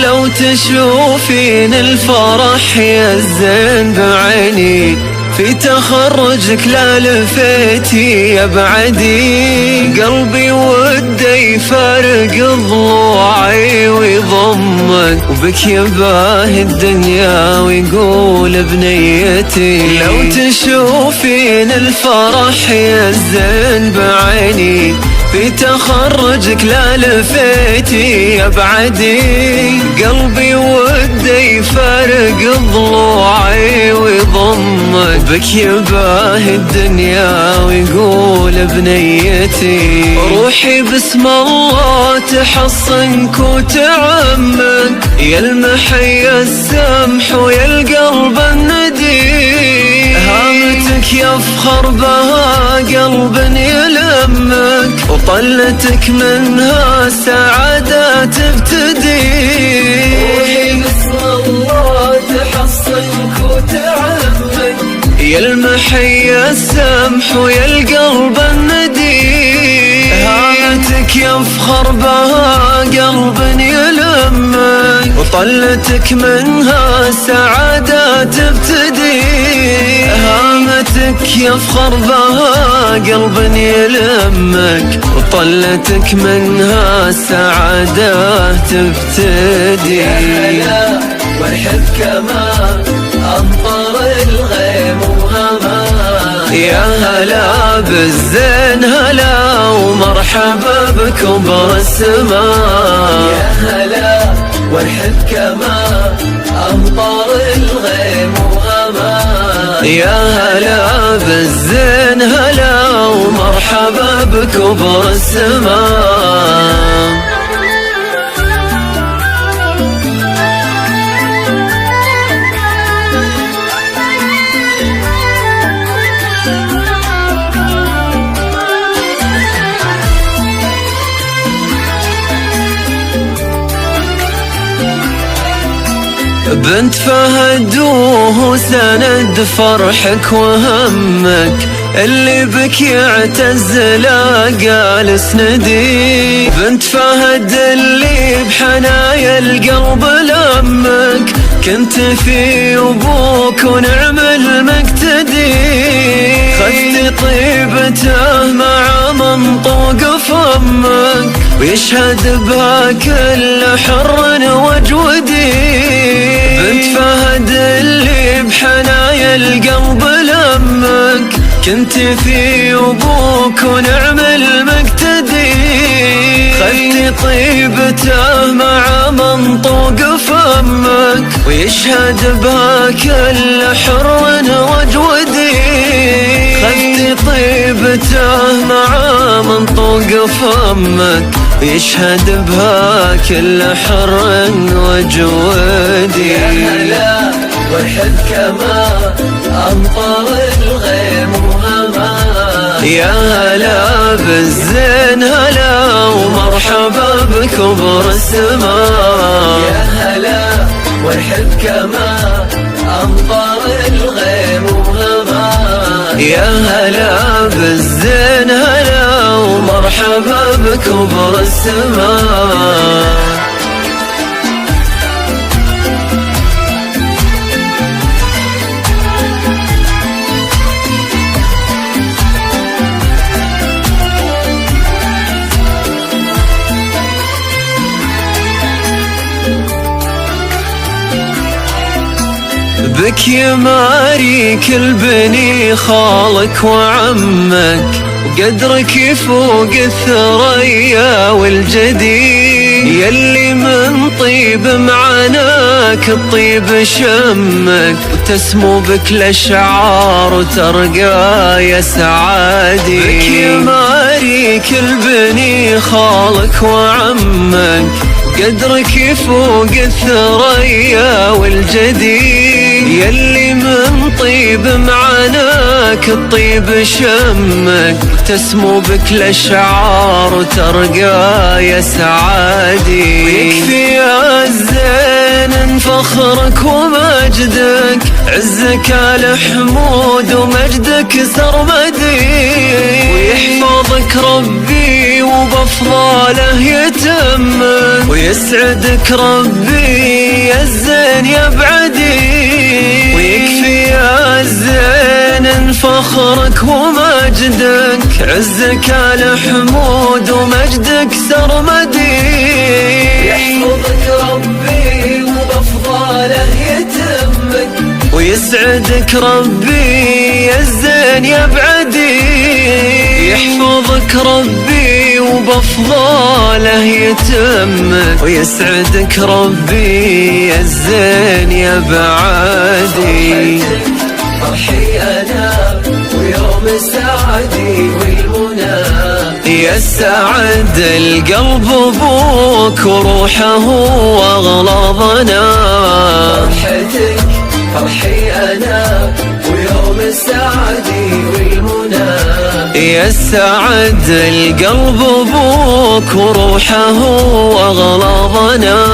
لو تشوفين الفرح يا الزين بعيني في تخرجك لا لفيتي يا بعدي، قلبي وده يفارق ضلوعي ويضمك وبك يباهي الدنيا ويقول بنيتي. لو تشوفين الفرح يا الزين بعيني في تخرجك لا لفيتي يا بعدي، قلبي وده يفارق ضلوعي ويضمك بك يباهي الدنيا ويقول بنيتي. روحي باسم الله تحصنك وتعمك يا المحيا السمح ويا القلب الندي، هامتك يفخر بها قلب يلمك وطلتك منها سعادة تبتدي. روحي باسم الله تحصنك وتعمك يا المحيا السمح ويا القلب الندي، هامتك يفخر بها قلب يلمك وطلتك منها سعادة تبتدي، هامتك يفخر بها قلب يلمك وطلتك منها سعادة تبتدي. يا هلا والحب كمان أمطر الغيم وهمان، يا هلا بالزين هلا ومرحبا بكبر السماء. يا هلا والحب كمان أمطر الغيم وهمان، يا هلا بالزين هلا ومرحبا بكبر السماء. بنت فهد وهو سند فرحك وهمك، اللي بك يعتز لا قال اسندي. بنت فهد اللي بحنايا القلب لمك، كنت في ابوك ونعم المقتدي، خذت طيبته مع منطوق فمك ويشهد بها كل حر وجودي. بنت فهد اللي بحنايا القلب لمك، كنت في ابوك ونعم المقتدي، خذت طيبته مع منطوق فمك ويشهد بها كل حر وجودي، خذت طيبته مع منطوق فمك ويشهد بها كل حر وجودي. يا هلا والحب كمان أمطر الغيم وهمان، يا هلا بالزين هلا ومرحبا بكبر السماء. يا هلا والحب كمان أمطر الغيم وهمان، يا هلا بالزين هلا ومرحبا بكبر السماء. بك يماري كل بني خالك وعمك، وقدرك يفوق الثريا والجدي، يلي من طيب معناك الطيب شمك، وتسمو بك الاشعار وترقى يا سعادي. بك يماري كل بني خالك وعمك، قدرك يفوق الثريا والجدي، يلي من طيب معناك الطيب شمك، تسمو بك الأشعار وترقى يا سعادي. ويكفي يا الزين فخرك ومجدك، عزك آل حمود ومجدك سرمدي. ويحفظك ربي وبأفضاله يتمك، ويسعدك ربي يا الزين يا بعدي. ويكفي يا الزين فخرك ومجدك، عزك آل حمود ومجدك سرمدي. يحفظك ربي وبأفضاله يتمك، ويسعدك ربي يا الزين يا بعدي. يحفظك ربي وبأفضاله يتمك، ويسعدك ربي يا الزين يا بعدي. فرحي أنا ويوم سعدي والمنى، يا سعد القلب بوك وروحه واغلظنا. فرحتك فرحي أنا ويوم سعدي والمنى، يا سعد القلب بوك وروحه واغلظنا.